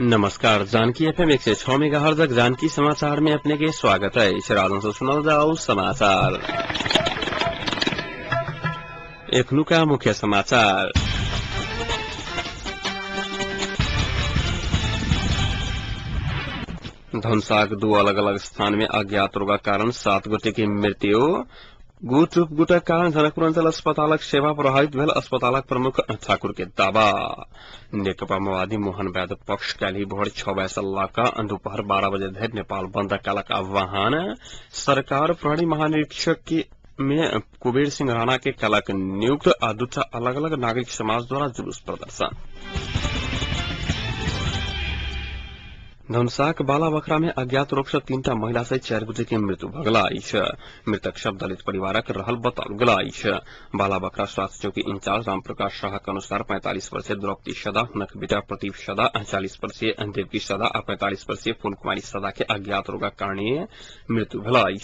नमस्कार। Janaki FM 106 megahertz Janaki समाचार में अपने के स्वागत है। राजन से सुनल जाओ समाचार। एखनु का मुख्य समाचार। धनसाक दो अलग अलग स्थान में अज्ञात रोग कारण 7 गोटे की मृत्यु। गुट रूपगुटक कारण जनकपुर अंचल अस्पतालक सेवा प्रभावित भेल अस्पतालक प्रमुख ठाकुर के दावा। नेकपा माओवादी मोहन यादव पक्ष काल्हि भोर 6 बजे लगा दोपहर 12 बजे धरि नेपाल बंद कालक आह्वान। सरकार प्रहरी महानिरीक्षक में कुबेर सिंह राणा के कालक नियुक्त आ दूटा अलग अलग नागरिक समाज द्वारा जुलूस प्रदर्शन। धनसाक बाला बखरा में अज्ञात रोग से 3टा महिला सहित 4 गोटे की मृत्यु भगलाई। मृतक सब दलित परिवारक रहल बताओल गलाई। बाला बखरा स्वास्थ्य चौकी इंचार्ज रामप्रकाश शाह के अनुसार 45 वर्षीय द्रौपदी सदा, हुनक बेटा प्रदीप सदा, 40 वर्षीय देवकी सदा और 45 वर्षीय फूलकुमारी सदा के अज्ञात रोग कारण मृत्यु भलाई।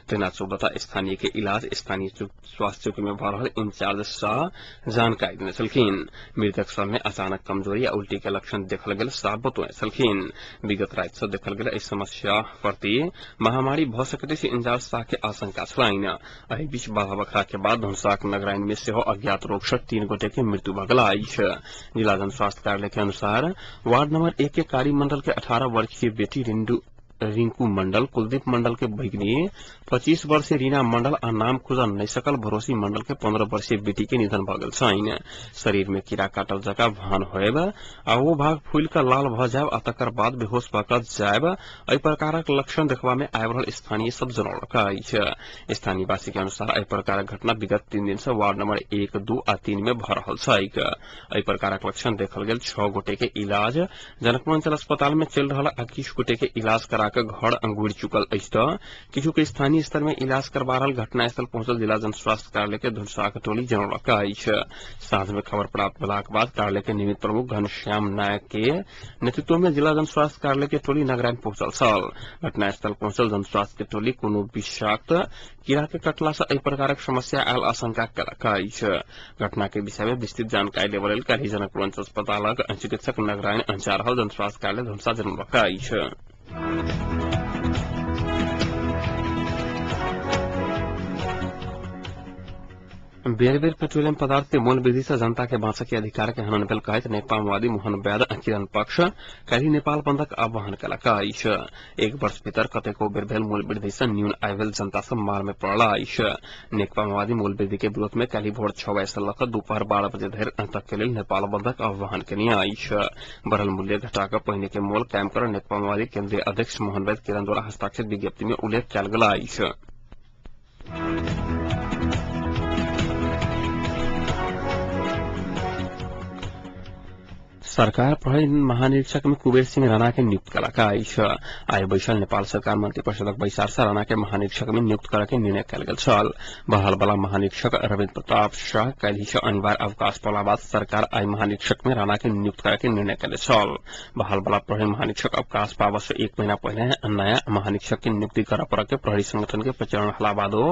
तेना 14 स्थानीय के इलाज स्थानीय स्वास्थ्य चौकी में भ रहल इंचार्ज शाह जानकारी देने छलखिन। मृतक सब में अचानक कमजोरी या उल्टी के लक्षण देखल गेल साफ बतौने छलखिन। विगत रात से देखल गेल समस्या प्रति महामारी भ सकते से इंचार्ज शाह के आशंका छलैन। एहि बीच बाला बखरा के बाद धनसाक नगराइन में सेहो अज्ञात रोग से 3 गोटे के मृत्यु भगलाई। जिला जन स्वास्थ्य कार्यालय के अनुसार वार्ड नंबर 1 के कारी मंडल के 18 वर्ष की बेटी रिंकू मंडल, कुलदीप मंडल के भगिनी 25 वर्षीय रीना मंडल आ नाम खुजा नहीं सकल भरोसी मंडल के 15 वर्षीय बेटी के निधन भ गेल छइन। शरीर में कीड़ा काटल जगह भान होएब आ वो भाग फूल का लाल भ जायब आ तकर बाद बेहोश भ क जायब, एहि प्रकारक लक्षण देखबा में आबि रहल स्थानीय सब जनौलक अछि। स्थानीय वासी के अनुसार एहि प्रकारक घटना विगत 3 दिन से वार्ड नंबर 1, 2 आ 3 में भ रहल छैक। एहि प्रकारक लक्षण देखल गेल 6 गोटे के इलाज जनकपुर अंचल अस्पताल में चलि रहल आ किछु गोटे के इलाज करा घर अंगुड़ चुकल अछि त किछु के स्थानीय स्तर में इलाज करबा रहल घटनास्थल पहुंचल जिला जन स्वास्थ्य कार्यालय के धनसाक टोली जनौलक अछि। साँझ में खबर प्राप्त भेलाक बाद कार्यालय के निमित्त प्रमुख घनश्याम नायक के नेतृत्व में जिला जन स्वास्थ्य कार्यालय के टोली नगराइन पहुंचल छल। घटनास्थल पहुंचल जन स्वास्थ्य के टोली कोनो विषाक्त कीड़ा के कटला से एहि प्रकारक समस्या आयल आशंका कयलक अछि। घटना के विषय में विस्तृत जानकारी लेबा लेल काल्हि जनकपुर अंचल अस्पतालक चिकित्सक नगराइन जा रहल जन स्वास्थ्य कार्यालय धनसा जनौलक अछि। बेर बेर पेट्रोलियम पदार्थ के मूल्य वृद्धि से जनता के बाँचे के अधिकार के हनन भेल कहैत नेकपा माओवादी मोहन यादव किरण पक्ष काल्हि नेपाल बंदक आह्वान कयलक अछि। 1 वर्ष भीतर कतेको बेर भेल मूल्य वृद्धि से न्यून आय भेल जनता सब मार में पड़ल अछि। नेकपा माओवादी मूल्य वृद्धि के विरोध में काल्हि भोर 6 बजे से लऽ दोपहर 12 बजे धरि तक के लेल नेपाल बंदक आह्वान केने अछि। बढ़ल मूल्य घटा कऽ पहिने के मोल कायम कर नेकपा माओवादी केंद्रीय अध्यक्ष मोहन यादव किरण द्वारा हस्ताक्षरित विज्ञप्ति में उल्लेख कयल गेल अछि। सरकार प्रहरी महानिरीक्षक में कुबेर सिंह राणा के नियुक्त कयलक अछि। आइ बैसल नेपाल सरकार मंत्रिपरिषदक बैसार से राणा के महानिरीक्षक में नियुक्त करय के निर्णय कयल गेल छल। बहाल वाला महानिरीक्षक रविन्द्र प्रताप शाह काल्हि से अनिवार्य अवकाश पड़ला बाद सरकार आइ महानिरीक्षक में राणा के नियुक्त करय के निर्णय कयले छल। बहाल वाला प्रहरी महानिरीक्षक अवकाश पाबा से 1 महीना पहले नया महानिरीक्षक की नियुक्ति करय पड़य के प्रहरी संगठन के प्रचलन हला बादो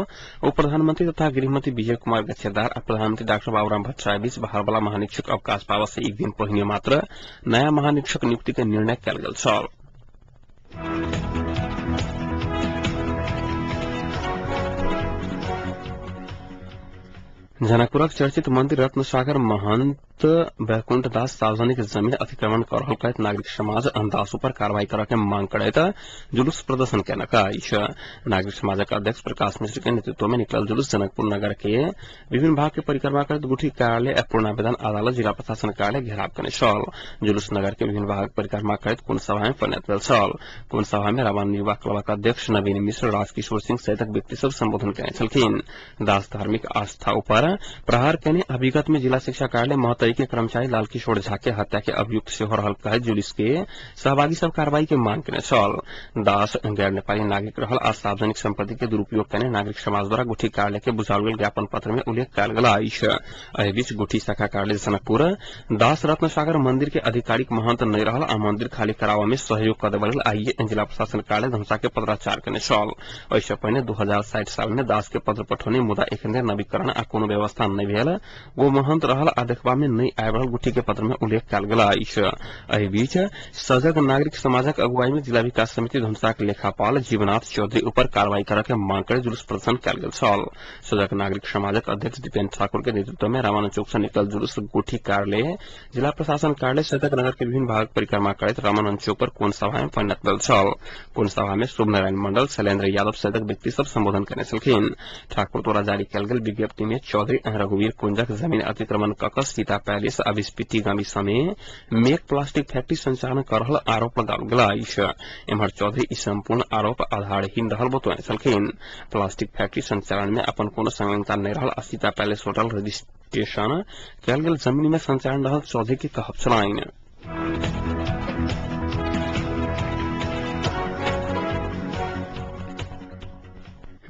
उप प्रधानमंत्री तथा गृहमंत्री विजय कुमार गच्छेदार और प्रधानमंत्री डॉक्टर बाबूराम भट्टराय बीच बहाल वाला महानिरीक्षक अवकाश पाबा से 1 दिन पहिने मात्र नया महानिरीक्षक नियुक्ति के निर्णय कयल गेल छल। जनकपुरक चर्चित मंदिर रत्नसागर महंत वैकुंठ दास सार्वजनिक जमीन अतिक्रमण कर रहल कहैत नागरिक समाज दास पर कार्रवाई करय के मांग करैत जुलूस प्रदर्शन कयलक अछि। नागरिक समाजक अध्यक्ष प्रकाश मिश्र के नेतृत्व में निकलल जुलूस जनकपुर नगर के विभिन्न भाग के परिक्रमा करैत गुठी कार्यालय पूर्णावेदन अदालत जिला प्रशासन कार्यालय घेराव कयने छल। जुलूस नगर के विभिन्न भाग परिक्रमा करैत कोन सभा में परिणत भेल छल। कोन सभा में रावण युवा क्लबक अध्यक्ष नवीन मिश्र, राजकिशोर सिंह सहित व्यक्ति सब संबोधन कयने छलखिन। दास धार्मिक आस्था पर प्रहार केने अभिगत में जिला शिक्षा कार्यालय महतई के कर्मचारी लाल किशोर झा के हत्या के अभियुक्त से हो रहल कहैत जुलूस के सहभागी सब कार्रवाई के मांग केने छल। दास गैर नेपाली नागरिक रहल आ सार्वजनिक संपत्ति के दुरुपयोग केने नागरिक समाज द्वारा गुठी कार्यालय के बुझाओल गेल ज्ञापन पत्र में उल्लेख कयल गेल अछि। एहि बीच गुठी शाखा कार्यालय जनकपुर दास रत्नसागर मंदिर के आधिकारिक महंत नहीं रहल आ मंदिर खाली करावा में सहयोग कर देबा लेल आइए जिला प्रशासन कार्यालय धनसा के पत्राचार केने छल। एहिसँ पहिने 2060 साल में दास के पत्र पठौनी मुदा एखन नवीकरण आ कोनो व्यवस्था नहीं भेल। वो महंत रहल आ देखबा में नहीं आबि रहल गुठी के पत्र में उल्लेख कयल गेल अछि। एहि बीच सजग नागरिक समाजक अगुवाई में जिला विकास समिति धुमसाक लेखापाल जीवनाथ चौधरी ऊपर कार्रवाई करय के मांग कर जुलूस प्रदर्शन कयल गेल छल। सजग नागरिक समाजक अध्यक्ष दीपेन्द्र ठाकुर के नेतृत्व में रामानंद चौक से निकल जुलूस गुठी कार्यालय, जिला प्रशासन कार्यालय सजग नगर के विभिन्न भाग परिक्रमा करैत रामानंद चौक पर कोन सभा में परिणत भेल छल। कोन सभा में शुभ नारायण मंडल, शैलेन्द्र यादव सहित व्यक्ति सब संबोधन करने छलखिन। ठाकुर द्वारा जारी कयल गेल विज्ञप्ति में चौधरी रघुवीर कुंजक जमीन अतिक्रमण कऽ सीता पैलेस आ बिस्पिट्टी गामी समेत मेक प्लास्टिक फैक्ट्री संचालन कर रहल आरोप लगाओल गेल अछि। एम्हर चौधरी ई संपूर्ण आरोप आधारहीन रहल बतौने छलखिन। प्लास्टिक फैक्ट्री संचालन में अपन कोनो संलग्नता नहीं रहल आ सीता पैलेस होटल रजिस्ट्रेशन कयल गेल जमीन में संचालन रहल चौधरी के कहब छलनि।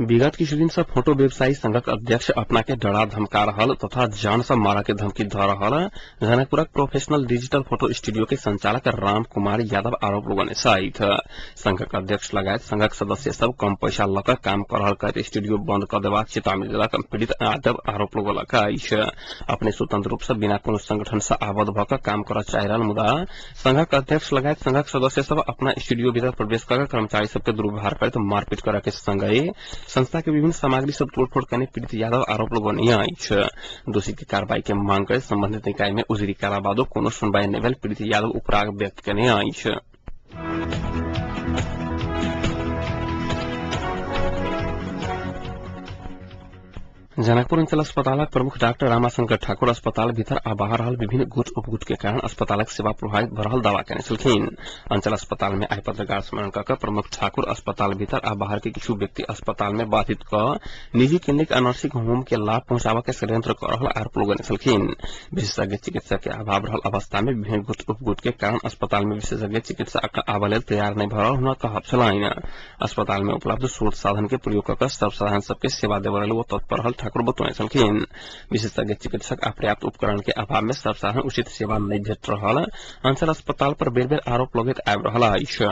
विगत किछु दिन से फोटो व्यवसायी संघक अध्यक्ष अपना के डरा धमका रहल तथा जान से मारा के धमकी द रहल जनकपुरक प्रोफेशनल डिजिटल फोटो स्टूडियो के संचालक राम कुमार यादव आरोप लगौने छथि। संघक अध्यक्ष लगायत संघक सदस्य सब कम पैसा लऽ कऽ काम कर रहल कहैत स्टूडियो बंद कऽ देबाक चेतावनी देलक। पीड़ित यादव आरोप लगौलक अछि अपने स्वतंत्र रूप से बिना कोनो संगठन से आबद्ध भऽ कऽ काम करऽ चाहि रहल, मुदा संघक अध्यक्ष लगायत संघक सदस्य सब अपना स्टूडियो भीतर प्रवेश कर कर्मचारी सबके दुर्व्यवहार करैत मारपीट करऽ के संगे संस्था के विभिन्न सामग्री सब तोड़फोड़ करने पीड़ित यादव आरोप लगौने अछि। दोषी की कार्रवाई के मांग कर संबंधित निकाय में उजुरी कयला बादो कोनो सुनवाई नहि भेल पीड़ित यादव उपराग व्यक्त केने अछि। जनकपुर अंचल अस्पतालक प्रमुख डॉक्टर रामाशंकर ठाकुर अस्पताल भीतर आ बाहर रहल विभिन्न गुट उपगुट के कारण अस्पतालक सेवा प्रभावित भ रहल दावा केने छलखिन। अंचल अस्पताल में आइ पत्रकार सम्मेलन कऽ प्रमुख ठाकुर अस्पताल भीतर आ बाहर के किछु व्यक्ति अस्पताल में बाधित कऽ निजी क्लिनिक आ नर्सिंग होम के लाभ पहुंचाबऽ के षड्यंत्र कऽ रहल आरोप लगौने छलखिन। विशेषज्ञ चिकित्सक के अभाव रहल अवस्था में विभिन्न गुट उपगुट के कारण अस्पताल में विशेषज्ञ चिकित्सक आबऽ लेल तैयार नहि भ रहल हुनक कहब छलनि। अस्पताल में उपलब्ध स्रोत साधन के प्रयोग कऽ सर्वसाधारण सबके सेवा देबऽ लेल ओ तत्पर रहल ठाकुर बतौने छलखिन। विशेषज्ञ चिकित्सक आ पर्याप्त उपकरण के अभाव में सर्वसाधारण उचित सेवा नहीं भेट रहल अंचल अस्पताल पर बेर बेर आरोप लगैत आबि रहल अछि।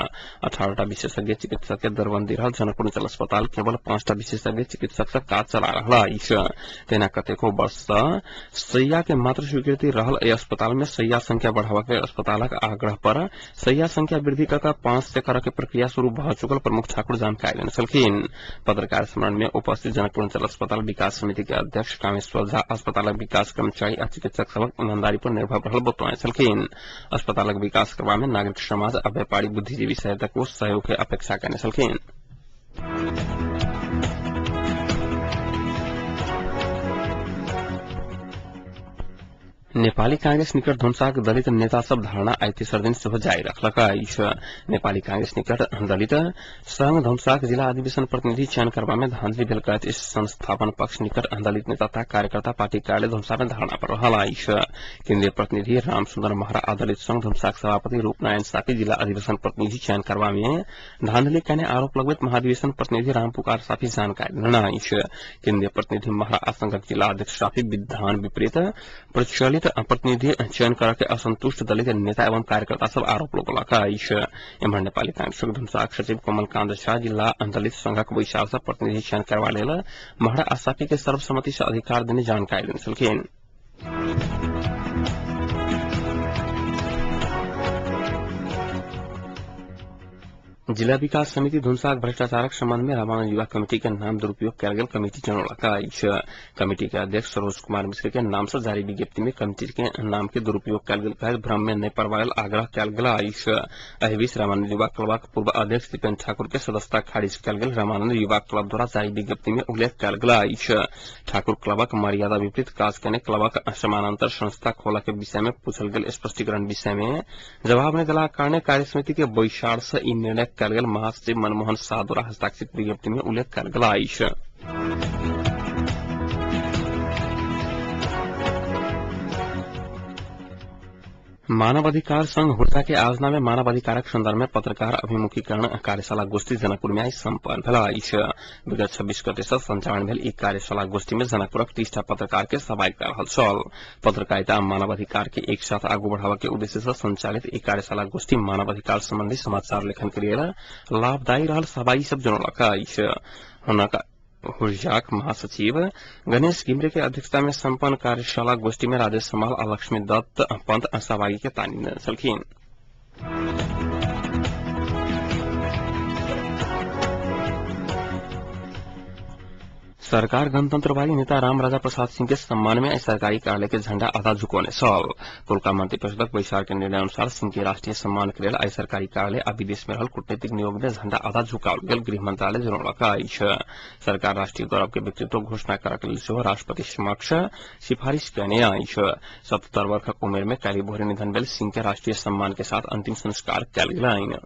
18टा विशेषज्ञ चिकित्सक के दरबंदी रहल जनकपुर अंचल अस्पताल केवल 5टा विशेषज्ञ चिकित्सक से काज चला रहल अछि। तेना कतेको वर्ष से शैया के मात्र स्वीकृति रहल एहि अस्पताल में शैया संख्या बढ़ावा के अस्पतालक आग्रह पर शैया संख्या वृद्धि कऽ 5 से करऽ के प्रक्रिया शुरू भ चुकल प्रमुख ठाकुर जानकारी देने छलखिन। पत्रकार सम्मेलन में उपस्थित जनकपुर अंचल अस्पताल विकास समिति के अध्यक्ष कामेश्वर झा अस्पतालक विकास कर्मचारी आ चिकित्सक सबक ईमानदारी पर निर्भर रहल बतौने छलखिन। अस्पतालक विकास करबा में नागरिक समाज आ व्यापारी बुद्धिजीवी सहित सहयोग के अपेक्षा कयने छलखिन। नेपाली कांग्रेस निकट धुमसाक दलित नेता सब धारणा आइ तेसर दिन सेहो जारी रखलक अछि। नेपाली कांग्रेस निकट दलित संघ धुमसाक जिला अधिवेशन प्रतिनिधि चयन करबा में धांधली भेल कहैत इस संस्थापन पक्ष निकट दलित नेता तथा कार्यकर्ता पार्टी कार्यालय धुमसा में धारणा पर रहल अछि। केंद्रीय प्रतिनिधि रामसुंदर महरा आ दलित संघ धुमसाक सभापति रूपनारायण सापी जिला अधिवेशन प्रतिनिधि चयन करबा में धांधली करने आरोप लगबैत महाधिवेशन प्रतिनिधि रामपुकार सापी जानकारी देने अछि। केंद्रीय प्रतिनिधि महरा आ संघक जिला अध्यक्ष सापी विधान विपरीत प्रचलित प्रतिनिधि चयन कर के असंतुष्ट दलित नेता एवं कार्यकर्ता सब आरोप लगौलक अछि। एम्हर नेपाली कांग्रेस धुमसाक सचिव कमलकांत झा जिला दलित संघक बैसार से प्रतिनिधि चयन करबा लेल महरा आ सापी के सर्वसम्मति से अधिकार देने जानकारी देने छलखिन। जिला विकास समिति धुमसाक भ्रष्टाचारक संबंध में रामानंद युवा कमेटी के नाम दुरुपयोग कयल गेल कमेटी जनौलक अछि। कमेटी के अध्यक्ष सरोज कुमार मिश्र के नाम से जारी विज्ञप्ति में कमेटी के नाम के दुरुपयोग कयल गेल कहैत भ्रम में नहीं पड़बा लेल आग्रह कयल गेल अछि। एहि बीच रामानंद युवा क्लबक पूर्व अध्यक्ष दीपेन्द्र ठाकुर के सदस्यता खारिज कयल गेल रामानंद युवा क्लब द्वारा जारी विज्ञप्ति में उल्लेख कयल गेल अछि। ठाकुर क्लबक मर्यादा विपरीत काज कयने क्लबक समानांतर संस्था खोला के विषय में पूछल गेल स्पष्टीकरण विषय में जवाब नहीं देलाक कारणे कार्य समिति के बैसार से ई निर्णय कयल गेल महासचिव मनमोहन शाह द्वारा हस्ताक्षरित विज्ञप्ति में उल्लेख कयल गेल अछि। मानवाधिकार संघ हुर्सा के आयोजना में मानवाधिकारक संदर्भ में पत्रकार अभिमुखीकरण कार्यशाला गोष्ठी जनकपुर में आई सम्पन्न भेल अछि। विगत 26 गते से संचालन भेल ई कार्यशाला गोष्ठी में जनकपुरक 30टा पत्रकार के सहभागी कयल रहल छल। पत्रकारिता आ मानवाधिकार के एक साथ आगू बढ़ावा के उद्देश्य से संचालित ई कार्यशाला गोष्ठी मानवाधिकार संबंधी समाचार लेखन के लिए लाभदायी रहल सहभागी सब जनौलक अछि। हुर्जाक महासचिव गणेश गिमरे की अध्यक्षता में संपन्न कार्यशाला गोष्ठी में राजेश समाल और लक्ष्मी दत्त पंत सहभागी के तानी सलखीन। सरकार गणतंत्रवादी नेता रामराजा प्रसाद सिंह के सम्मान में सरकारी कार्यालय के झंडा आधा झुकाने साल कोलका मंत्रिपरिषद बैसार के निर्णय अनुसार सिंह के राष्ट्रीय सम्मान के लिए सरकारी कार्यालय आ विदेश में रहल कूटनीतिक नियोग में झंडा आधा झुकावल गेल गृह मंत्रालय जनौलक। सरकार राष्ट्रीय गौरव के व्यक्तित्व घोषणा करक लेल राष्ट्रपति समक्ष सिफारिश कयने अछि। 77 वर्षक उम्र में काल्हि भोरे निधन भेल सिंह के राष्ट्रीय सम्मान के साथ अंतिम संस्कार कयल गेलनि।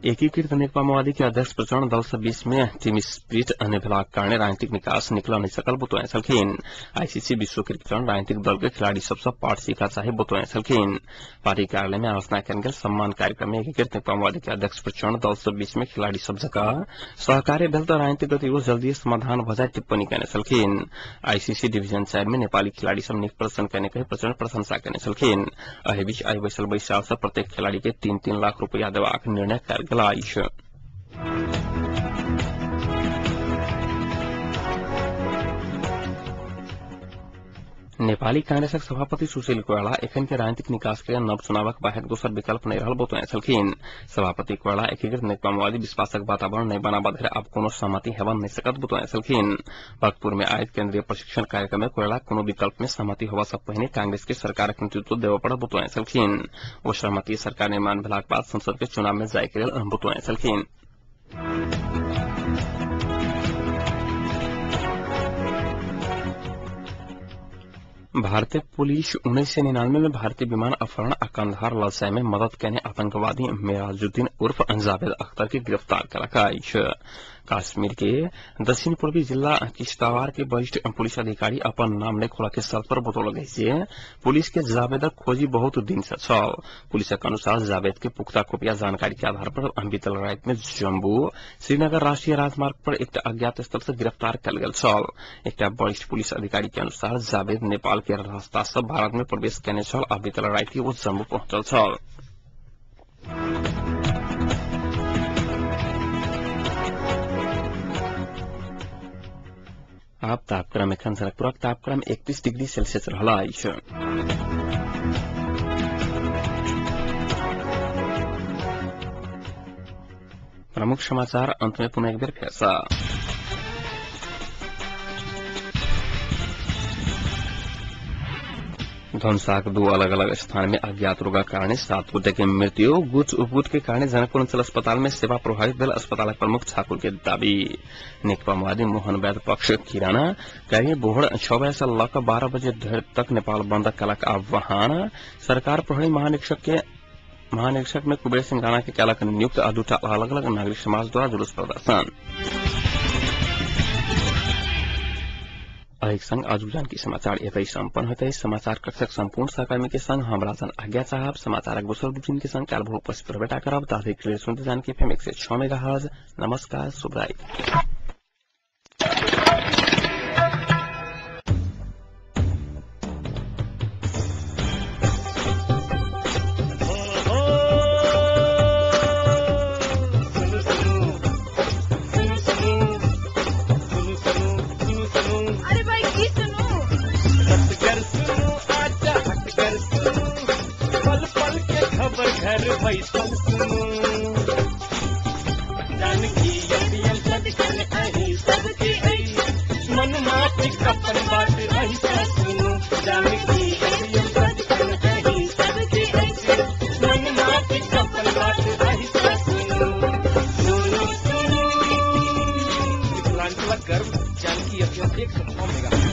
एकीकृत नेकपा माओवादी के अध्यक्ष प्रचंड दल से 20 में टीम स्प्रिट अन्य भेलाक कारण राजनीतिक निकास निकल नहीं सकल बतौए सलखीन। आईसीसी विश्व क्रिकेट राजनीतिक दल के खिलाड़ी सबसे पाठ सीखा चाहे बतौए सलखीन। पार्टी कार्यालय में आलोचना कयल गेल सम्मान कार्यक्रम में एकीकृत नेकपा माओवादी के अध्यक्ष प्रचंड दल से 20 में खिलाड़ी सब जगह सहकार्य भेल तो राजनीतिक गतिविधि जल्दी समाधान भ जाए टिप्पणी कयने सलखीन। आईसीसी डिवीजन 4 में नेपाली खिलाड़ी सब नीक प्रदर्शन करने कही प्रचंड प्रशंसा कयने सलखीन। एहि बीच आई बैसल बैसाल से प्रत्येक खिलाड़ी के 3-3 लाख रुपया देबाक निर्णय कयल गेल अछि। नेपाली कांग्रेसक सभापति सुशील कोइराला एखन के राजनीतिक निकास के नव चुनावक बाहेक दोसर विकल्प नहीं रहल बतौने छलखिन। सभापति कोइराला एकीकृत नेकपा माओवादी विश्वासक वातावरण नहीं बनाबा धरि अब कोनो सहमति हेबा नहीं सकत बतौने छलखिन। भक्तपुर में आयोजित केंद्रीय प्रशिक्षण कार्यक्रम में कोइराला कोनो विकल्प में सहमति होबा से पहिने कांग्रेस के सरकारक नेतृत्व देबय पड़त बतौने छलखिन। ओ सहमति सरकार निर्माण भेलाक बाद संसद के चुनाव में जाय के लेल बतौने छलखिन। भारतीय पुलिस 1999 में भारतीय विमान अपहरण और कंधार लसाई में मदद करने आतंकवादी मेराजुद्दीन उर्फ जावेद अख्तर के गिरफ्तार कयलक। काश्मीर के दक्षिण पूर्वी जिला किश्तवाड़ के वरिष्ठ पुलिस अधिकारी अपन नाम नहीं खोला के शर्त पर बतौलक जे पुलिस के जावेदक खोजी बहुत दिन से छल। पुलिसक अनुसार जावेद के पुख्ता खुफिया जानकारी के आधार पर बीतल रात में जम्मू श्रीनगर राष्ट्रीय राजमार्ग पर एक अज्ञात स्थल से गिरफ्तार कयल गेल छल। एक वरिष्ठ पुलिस अधिकारी के अनुसार जावेद नेपाल के रास्ता से भारत में प्रवेश कयने छल आ बीतल राति ओ जम्मू पहुंचल छल। अब तापक्रम एखन जनकपुरक तापक्रम 31 डिग्री सेल्सियस रहल अछि। प्रमुख समाचार अंत में पुनः एक बेर फिर धनसाक 2 अलग अलग स्थान में अज्ञात रोग कारण 7 गोटे के मृत्यु। गुट उपगुट के कारण जनकपुर अंचल अस्पताल में सेवा प्रभावित भेल अस्पताल प्रमुख ठाकुर के दावी। नेकपा माओवादी मोहन वैद्य पक्ष किराना कहिए बोहड़ 6 बजे से लक 12 बजे धरि तक नेपाल बंद कलक आह्वान। सरकार प्रहरी महानिरीक्षक में कुबेर सिंह राणा के कलक नियुक्त आ 2 अलग अलग नागरिक समाज द्वारा जुलूस प्रदर्शन। एक संग आज जानकी समाचार एतै संपन्न होते समाचार कक्षक संपूर्ण सहकर्मी के संग हम राजन आज्ञा साहब समाचारक दोसर बुलेटिन के संग काल भोर उपस्थित रहबेटा करब। ताकि क्लियर सुनते जानकी FM 106 मेगाहर्ट्ज। नमस्कार, शुभ रात्रि। घर भैसल सुनो जानकी यदियन सदकन अही सबकी अही मन माटी कपन बात अही सुनो जानकी यदियन सदकन अही सबकी अही मन माटी कपन बात अही सुनो सुनो सुनो। मिथिलांचल गर्व जानकी यदियन 106 मेगा।